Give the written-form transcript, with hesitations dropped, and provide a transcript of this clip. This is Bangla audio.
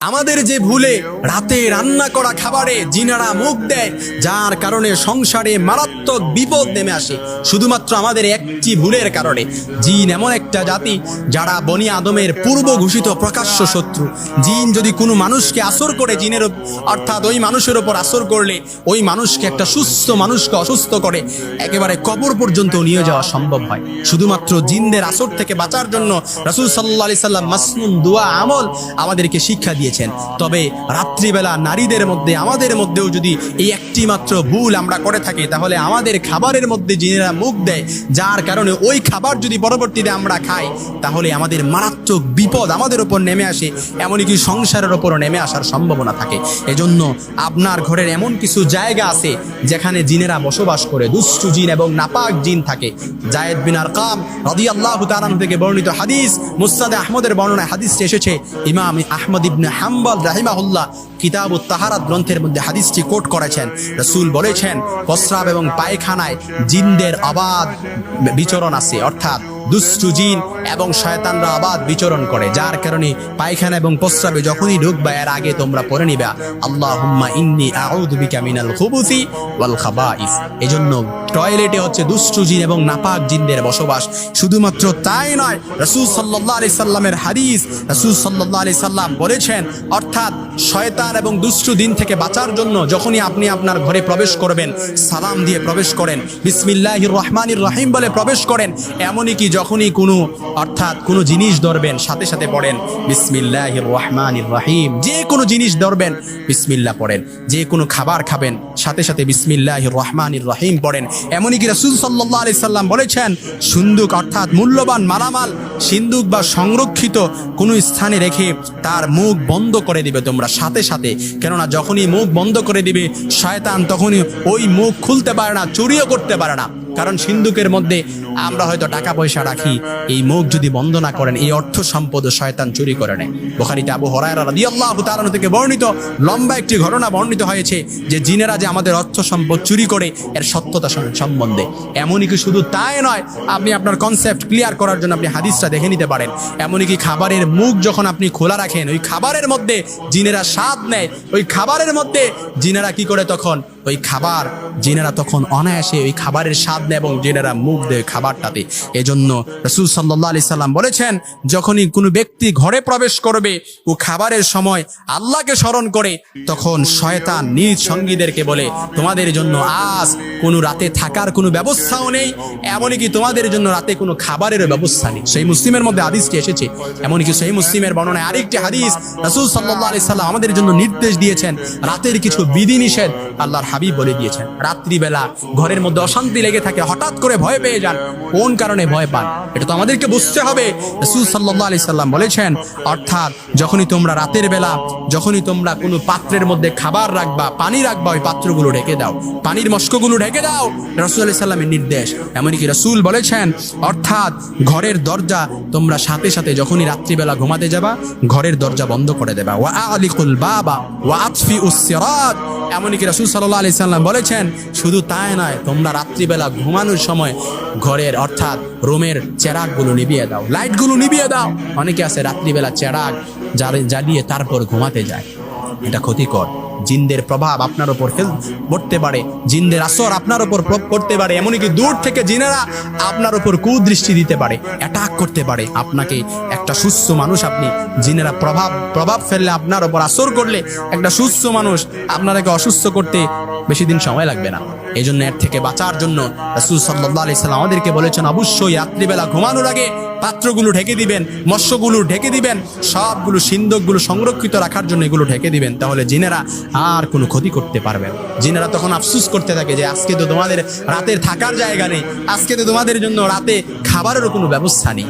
আমাদের যে ভুলে রাতে রান্না করা খাবারে জিনারা মুখ দেয়, যার কারণে সংসারে মারাত্মক বিপদ নেমে আসে শুধুমাত্র আমাদের একটি ভুলের কারণে। জিন এমন একটা জাতি যারা বনি আদমের পূর্ব ঘোষিত প্রকাশ্য শত্রু। জিন যদি কোনো মানুষকে আসর করে, জিনের অর্থাৎ ওই মানুষের ওপর আসর করলে ওই মানুষকে, একটা সুস্থ মানুষকে অসুস্থ করে একেবারে কবর পর্যন্ত নিয়ে যাওয়া সম্ভব হয়। শুধুমাত্র জিনদের আসর থেকে বাঁচার জন্য রাসূল সাল্লাল্লাহু আলাইহি সাল্লাম মাসনুন দোয়া আমল আমাদেরকে শিক্ষা দিয়েছেন। তবে রাত্রিবেলা নারীদের মধ্যে, আমাদের মধ্যেও যদি এই একটি মাত্র ভুল আমরা করে থাকি, তাহলে আমাদের খাবারের মধ্যে জিনেরা মুখ দেয়, যার কারণে ওই খাবার যদি পরবর্তীতে আমরা খাই, তাহলে আমাদের মারাত্মক বিপদ আমাদের উপর নেমে আসে, এমনকি সংসারের উপরও নেমে আসার সম্ভাবনা থাকে। এজন্য আপনার ঘরের এমন কিছু জায়গা আছে যেখানে জিনেরা বসবাস করে, দুষ্টু জিন এবং নাপাক জিন থাকে। যায়েদ বিন আরকাম রাদিয়াল্লাহু তাআলা থেকে বর্ণিত হাদিস, মুসনাদে আহমদের বর্ণনায় হাদিসটি এসেছে। ইমাম আহমদ ইবনে হাম্বল রাহিমাহুল্লাহ কিতাবুত তাহারাত গ্রন্থের মধ্যে হাদিসটি কোট করেছেন। রাসূল বলেছেন, প্রস্রাব এবং পায়খানায় জিনদের অবাধ বিচরণ আছে, অর্থাৎ দুষ্টু জিন এবং শয়তানরা অবাধ বিচরণ করে, যার কারণে পায়খানা এবং প্রস্রাবে যখনই ঢুকবা এর আগে তোমরা পড়ে নিবা আল্লাহুম্মা ইন্নী আউযু বিকা মিনাল খুবুসি ওয়াল খাবাইস। এজন্য টয়লেটে হচ্ছে দুষ্টু জিন এবং নাপাক জিনদের বসবাস। শুধুমাত্র তাই নয়, রাসূল সাল্লাল্লাহু আলাইহি সাল্লামের হাদিস, রাসূল সাল্লাল্লাহু আলাইহি সাল্লাম বলেছেন, অর্থাৎ শয়তান এবং দুষ্টু দিন থেকে বাঁচার জন্য যখনই আপনি আপনার ঘরে প্রবেশ করবেন, সালাম দিয়ে প্রবেশ করেন, বিসমিল্লাহির রহমানির রহিম বলে প্রবেশ করেন। এমনকি যখনই কোনো জিনিস ধরবেন, সাথে সাথে পড়েন বিসমিল্লাহির রহমানির রহিম। যে কোনো জিনিস ধরবেন বিসমিল্লাহ পড়েন। যে কোনো খাবার খাবেন, সাথে সাথে বিসমিল্লাহির রহমানির রহিম পড়েন। এমনকি রাসূল সাল্লাল্লাহু আলাইহি সাল্লাম বলেছেন, সিন্দুক অর্থাৎ মূল্যবান মালামাল সিন্দুক বা সংরক্ষিত কোনো স্থানে রেখে তার মুখ বন্ধ করে দিবে তোমরা সাথে সাথে। কেননা যখনই মুখ বন্ধ করে দিবে শয়তান, তখনই ওই মুখ খুলতে পারে না, চুরিও করতে পারে না। কারণ সিন্দুকের মধ্যে আমরা হয়তো টাকা পয়সা রাখি, এই মুখ যদি বন্ধ না করেন, এই অর্থ সম্পদ শয়তান চুরি করে নেয়। বুখারীতে আবু হুরায়রা রাদিয়াল্লাহু তাআলা থেকে বর্ণিত লম্বা একটি ঘটনা বর্ণিত হয়েছে যে জিনেরা যে আমাদের অর্থ সম্পদ চুরি করে, এর সত্যতা সম্বন্ধে। এমনকি শুধু তাই নয়, আপনি আপনার কনসেপ্ট ক্লিয়ার করার জন্য আপনি হাদিসটা দেখে নিতে পারেন। এমনকি খাবারের মুখ যখন আপনি খোলা রাখেন, ওই খাবারের মধ্যে জিনেরা স্বাদ নেয়, ওই খাবারের মধ্যে জিনেরা কি করে, তখন ওই খাবার জিনেরা তখন অনায়াসে ওই খাবারের স্বাদ নেয় এবং জিনেরা মুখ দেয় খাবারটাতে। এজন্য রাসূল সাল্লাল্লাহু আলাইহি সাল্লাম বলেছেন, যখনই কোনো ব্যক্তি ঘরে প্রবেশ করবে ও খাবারের সময় আল্লাহকে স্মরণ করে, তখন শয়তান নিজ সঙ্গীদেরকে বলে, তোমাদের জন্য আজ কোনো রাতে থাকার কোনো ব্যবস্থাও নেই, এমনকি তোমাদের জন্য রাতে কোনো খাবারের ব্যবস্থা নেই। সেই মুসলিমের মধ্যে হাদিসটি এসেছে। এমনকি সেই মুসলিমের বর্ণনায় আরেকটি হাদিস, রাসূল সাল্লাল্লাহু আলাইহি সাল্লাম আমাদের জন্য নির্দেশ দিয়েছেন, রাতের কিছু বিধিনিষেধ আল্লাহর হাবিব বলে দিয়েছেন। রাত্রিবেলা ঘরের মধ্যে অশান্তি লেগে থাকে, হঠাৎ করে ভয় পেয়ে যান, কোন কারণে ভয় পান এটা তো আমাদেরকে বুঝতে হবে। রাসূল সাল্লাল্লাহু আলাইহি সাল্লাম বলেছেন, অর্থাৎ যখনই তোমরা রাতের বেলা, যখনই তোমরা কোনো পাত্রের মধ্যে খাবার রাখবা, পানি রাখবা, ওই পাত্রগুলো ঢেকে দাও, পানির মস্কগুলো ঢেকে দাও, রাসূল আলাইহিস সালামের নির্দেশ। এমনকি রাসূল বলেছেন, অর্থাৎ ঘরের দরজা তোমরা সাথে সাথে যখনই রাত্রিবেলা ঘুমাতে যাবা, ঘরের দরজা বন্ধ করে দেবা। ওয়া আলিকুল বাবা ওয়া আতফিউস সিরাজ। এমনকি রাসূল সাল্লাল্লাহু আলাইহি সাল্লাম বলেছেন, শুধু তাই নয়, তোমরা রাত্রিবেলা ঘুমানোর সময় ঘরের অর্থাৎ রুমের চেরাগগুলো নিভিয়ে দাও, লাইটগুলো নিভিয়ে দাও। অনেকে আছে রাত্রিবেলা চেরাগ জ্বালিয়ে তারপর ঘুমাতে যায়, এটা ক্ষতিকর। জিনদের প্রভাব আপনার উপর পড়তে পারে, জিনদের আসর আপনার উপর পড়তে পারে, এমনকি দূর থেকে জিনেরা আপনার উপর কুদৃষ্টি দিতে পারে, অ্যাটাক করতে পারে আপনাকে। একটা সুস্থ মানুষ, আপনি জিনেরা প্রভাব ফেললে, আপনার উপর আসর করলে, একটা সুস্থ মানুষ আপনাকে অসুস্থ করতে বেশি দিন সময় লাগবে না। এই জন্য এর থেকে বাঁচার জন্য রাসূল সাল্লাল্লাহু আলাইহি সাল্লাম আমাদেরকে বলেছেন, অবশ্যই রাত্রিবেলা ঘুমানোর আগে পাত্রগুলো ঢেকে দিবেন, মৎস্যগুলো ঢেকে দিবেন, সবগুলো সিন্দুকগুলো সংরক্ষিত রাখার জন্য এগুলো ঢেকে দিবেন। তাহলে জিনেরা আর কোনো ক্ষতি করতে পারবে না। জিনেরা তখন আফসোস করতে থাকে যে আজকে তো তোমাদের রাতের থাকার জায়গা নেই, আজকে তো তোমাদের জন্য রাতে খাবারেরও কোনো ব্যবস্থা নেই।